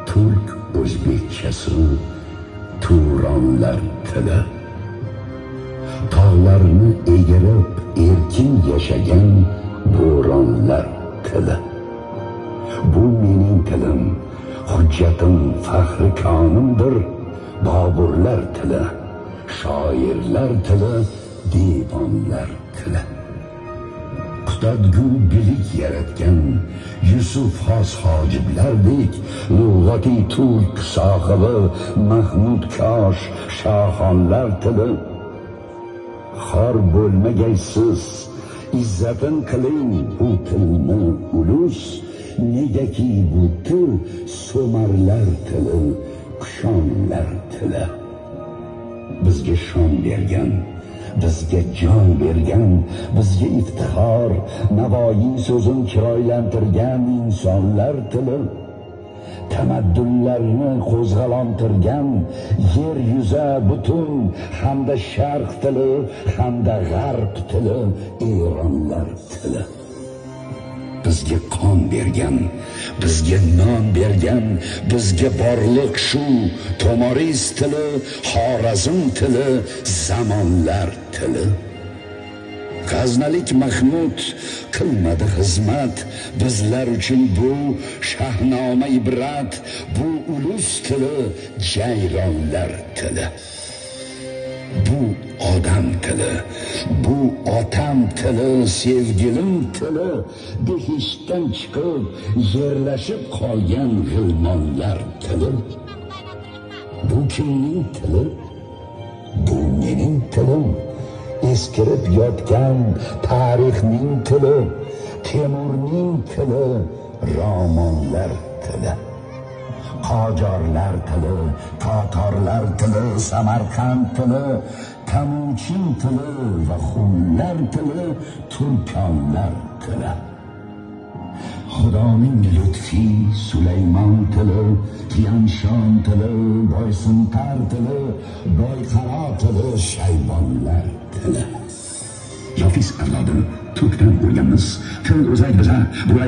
Türk o'zbekchasi Turonlar tili. Tog'larni egirib erkin yashagan bo'ronlar tili. Bu mening tilim, hujjatim, faxri konimdir. Boburlar tili, shoirlar tili, devonlar tili. Qutadgu bilik yaratgan Yusuf xos hojiblardek lug'ati turk sohibi Mahmud Kosh shoxonlar tili. Xor bo'lmagaysiz, izzatin qiling bu tilni ulus. Negaki bu til so'marlar tili, kushonlar tili. Bizga shon bergan, bizga jon bergan, bizga iftixor, Navoiy so'zin chiroylantirgan insonlar tili. Tamaddunlarni qo'zg'alontirgan yer yuza butun hamda sharq tili, hamda g'arb tili, Eronlar tili. Bizga qon bergan, bizga non bergan, bizga borliq shu Tomoriz tili, Xorazm tili, zamonlar tili. G'aznalik Mahmud qilmadi xizmat, bizlar uchun bu shahnoma ibrat, bu ulus tili, jayronlar tili. Bu odam tili, bu otam tili, sevgilim tili, behishtdan chiqib yerlashib qolgan g'ilmonlar tili. Bu kimning tili? Bu mening tilim. Eskirib yotgan tarixning tili, Temurning tili, romonlar tili. Qojarlar tili, Totorlar tili, Samarqand tili, Tamuchin tili va Xunlar tili, Turkonlar tili. Xudoning lutfi Sulaymon tili, Tiyanshon tili, Boysuntar tili, Boyqaro tili, Shaybonlar tili. Yofiz avlodini turkdan o'rganmiz. Til o'zak biza